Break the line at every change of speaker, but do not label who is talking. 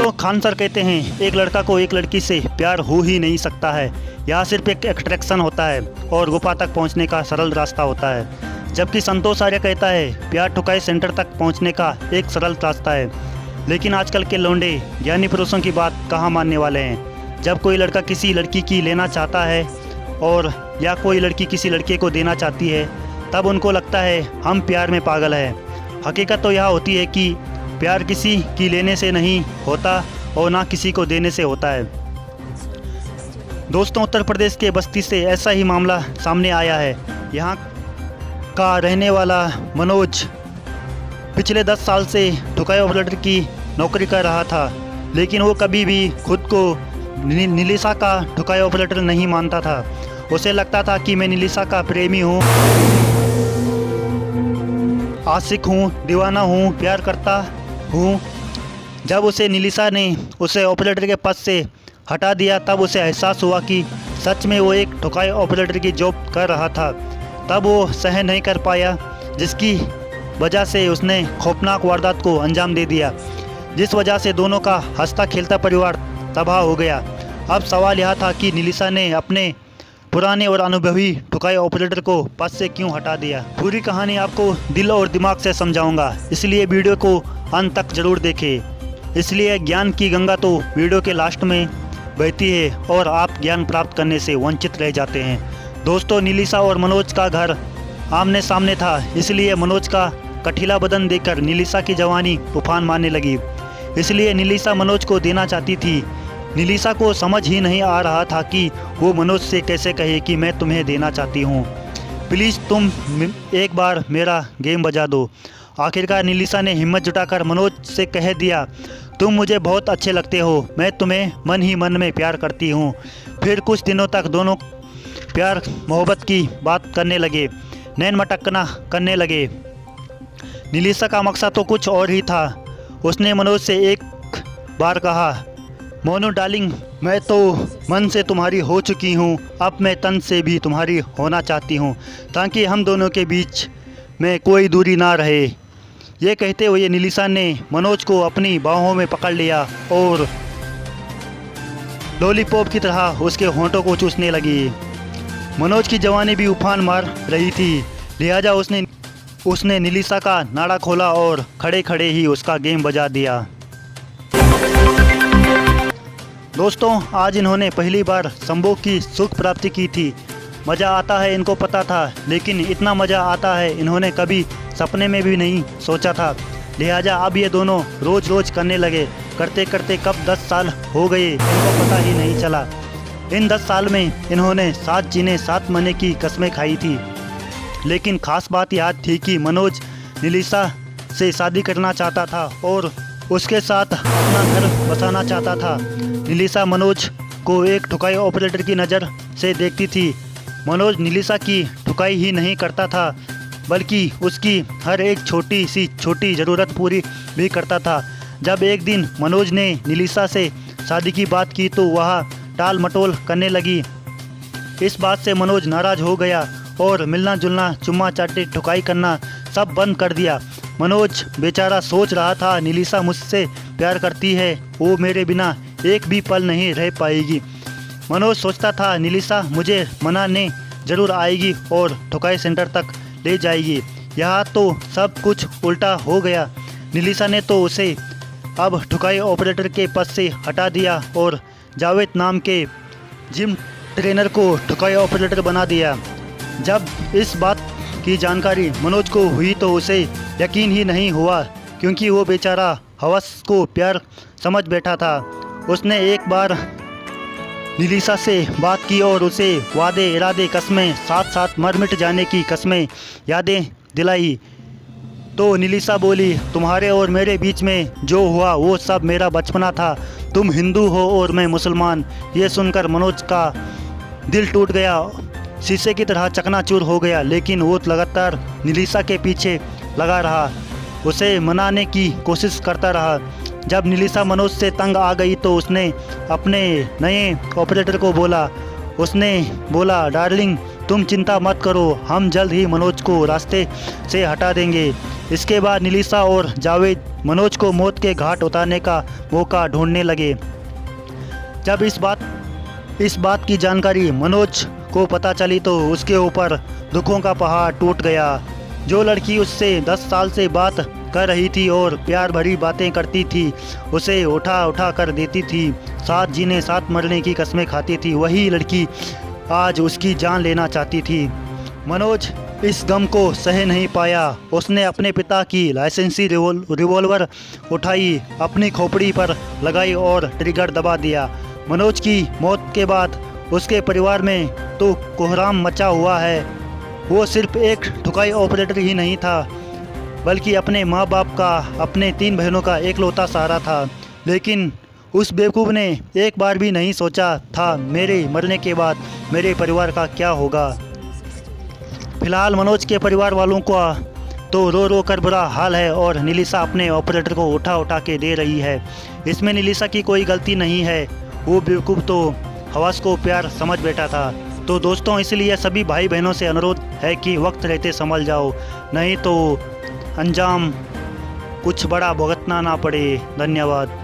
दोस्तों, खान सर कहते हैं एक लड़का को एक लड़की से प्यार हो ही नहीं सकता है। यह सिर्फ एक अट्रैक्शन होता है और गुफा तक पहुंचने का सरल रास्ता होता है। जबकि संतोष आर्य कहता है प्यार ठुकाई सेंटर तक पहुंचने का एक सरल रास्ता है। लेकिन आजकल के लौंडे ज्ञानी पुरुषों की बात कहाँ मानने वाले हैं। जब कोई लड़का किसी लड़की की लेना चाहता है और या कोई लड़की किसी लड़के को देना चाहती है, तब उनको लगता है हम प्यार में पागल हैं। हकीकत तो यह होती है कि प्यार किसी की लेने से नहीं होता और ना किसी को देने से होता है। दोस्तों, उत्तर प्रदेश के बस्ती से ऐसा ही मामला सामने आया है। यहाँ का रहने वाला मनोज पिछले 10 साल से ठुकाई ऑपरेटर की नौकरी कर रहा था, लेकिन वो कभी भी खुद को नीलिसा का ठुकाई ऑपरेटर नहीं मानता था। उसे लगता था कि मैं नीलिसा का प्रेमी हूँ, आशिक हूँ, दीवाना हूँ, प्यार करता हूँ। जब उसे नीलिसा ने उसे ऑपरेटर के पद से हटा दिया, तब उसे एहसास हुआ कि सच में वो एक ठुकाई ऑपरेटर की जॉब कर रहा था। तब वो सहन नहीं कर पाया, जिसकी वजह से उसने खौफनाक वारदात को अंजाम दे दिया, जिस वजह से दोनों का हंसता खेलता परिवार तबाह हो गया। अब सवाल यह था कि नीलिसा ने अपने पुराने और अनुभवी ठुकाई ऑपरेटर को पद से क्यों हटा दिया। पूरी कहानी आपको दिल और दिमाग से समझाऊंगा, इसलिए वीडियो को अंत तक जरूर देखें। इसलिए ज्ञान की गंगा तो वीडियो के लास्ट में बहती है और आप ज्ञान प्राप्त करने से वंचित रह जाते हैं। दोस्तों, नीलिसा और मनोज का घर आमने सामने था, इसलिए मनोज का कठिला बदन देखकर नीलिसा की जवानी उफान मारने लगी। इसलिए नीलिसा मनोज को देना चाहती थी। नीलिसा को समझ ही नहीं आ रहा था कि वो मनोज से कैसे कहे कि मैं तुम्हें देना चाहती हूँ, प्लीज़ तुम एक बार मेरा गेम बजा दो। आखिरकार नीलिसा ने हिम्मत जुटाकर मनोज से कह दिया, तुम मुझे बहुत अच्छे लगते हो, मैं तुम्हें मन ही मन में प्यार करती हूँ। फिर कुछ दिनों तक दोनों प्यार मोहब्बत की बात करने लगे, नैन मटकना करने लगे। नीलिसा का मकसद तो कुछ और ही था। उसने मनोज से एक बार कहा, मोनू डार्लिंग, मैं तो मन से तुम्हारी हो चुकी हूँ, अब मैं तन से भी तुम्हारी होना चाहती हूँ, ताकि हम दोनों के बीच में कोई दूरी ना रहे। ये कहते हुए नीलिसा ने मनोज को अपनी बाहों में पकड़ लिया और लॉलीपॉप की तरह उसके होंठों को चूसने लगी। मनोज की जवानी भी उफान मार रही थी, लिहाजा उसने नीलिसा का नाड़ा खोला और खड़े खड़े ही उसका गेम बजा दिया। दोस्तों, आज इन्होंने पहली बार संभोग की सुख प्राप्ति की थी। मज़ा आता है इनको पता था, लेकिन इतना मज़ा आता है इन्होंने कभी सपने में भी नहीं सोचा था। लिहाजा अब ये दोनों रोज़ रोज़ करने लगे। करते करते कब 10 साल हो गए इनको पता ही नहीं चला। इन 10 साल में इन्होंने 7 जीने 7 मरने की कस्में खाई थी। लेकिन ख़ास बात याद थी कि मनोज नीलिसा से शादी करना चाहता था और उसके साथ अपना घर बसाना चाहता था। नीलिसा मनोज को एक ठुकाई ऑपरेटर की नज़र से देखती थी। मनोज नीलिसा की ठुकाई ही नहीं करता था, बल्कि उसकी हर एक छोटी ज़रूरत पूरी भी करता था। जब एक दिन मनोज ने नीलिसा से शादी की बात की तो वह टाल मटोल करने लगी। इस बात से मनोज नाराज़ हो गया और मिलना जुलना, चुम्मा चाटी, ठुकाई करना सब बंद कर दिया। मनोज बेचारा सोच रहा था, नीलिसा मुझसे प्यार करती है, वो मेरे बिना एक भी पल नहीं रह पाएगी। मनोज सोचता था नीलिसा मुझे मनाने ज़रूर आएगी और ठुकाई सेंटर तक ले जाएगी। यहाँ तो सब कुछ उल्टा हो गया। नीलिसा ने तो उसे अब ठुकाई ऑपरेटर के पद से हटा दिया और जावेद नाम के जिम ट्रेनर को ठुकाई ऑपरेटर बना दिया। जब इस बात की जानकारी मनोज को हुई तो उसे यकीन ही नहीं हुआ, क्योंकि वो बेचारा हवस को प्यार समझ बैठा था। उसने एक बार नीलिसा से बात की और उसे वादे, इरादे, कस्में, साथ साथ मर मिट जाने की कस्में, यादें दिलाई। तो नीलिसा बोली, तुम्हारे और मेरे बीच में जो हुआ वो सब मेरा बचपना था। तुम हिंदू हो और मैं मुसलमान। ये सुनकर मनोज का दिल टूट गया, शीशे की तरह चकनाचूर हो गया। लेकिन वो लगातार नीलिसा के पीछे लगा रहा, उसे मनाने की कोशिश करता रहा। जब नीलिसा मनोज से तंग आ गई तो उसने अपने नए ऑपरेटर को बोला। उसने बोला, डार्लिंग, तुम चिंता मत करो, हम जल्द ही मनोज को रास्ते से हटा देंगे। इसके बाद निलिसा और जावेद मनोज को मौत के घाट उतारने का मौका ढूंढने लगे। जब इस बात की जानकारी मनोज को पता चली तो उसके ऊपर दुखों का पहाड़ टूट गया। जो लड़की उससे 10 साल से बात कर रही थी और प्यार भरी बातें करती थी, उसे उठा उठा कर देती थी, साथ जीने साथ मरने की कस्में खाती थी, वही लड़की आज उसकी जान लेना चाहती थी। मनोज इस गम को सह नहीं पाया। उसने अपने पिता की लाइसेंसी रिवॉल्वर उठाई, अपनी खोपड़ी पर लगाई और ट्रिगर दबा दिया। मनोज की मौत के बाद उसके परिवार में तो कोहराम मचा हुआ है। वो सिर्फ एक ठुकाई ऑपरेटर ही नहीं था, बल्कि अपने माँ बाप का, अपने 3 बहनों का एकलौता सहारा था। लेकिन उस बेवकूफ़ ने एक बार भी नहीं सोचा था मेरे मरने के बाद मेरे परिवार का क्या होगा। फिलहाल मनोज के परिवार वालों का तो रो रो कर बुरा हाल है और निलिसा अपने ऑपरेटर को उठा उठा के दे रही है। इसमें निलिसा की कोई गलती नहीं है, वो बेवकूफ़ तो हवास को प्यार समझ बैठा था। तो दोस्तों, इसलिए सभी भाई बहनों से अनुरोध है कि वक्त रहते संभल जाओ, नहीं तो अंजाम कुछ बड़ा भुगतना ना पड़े। धन्यवाद।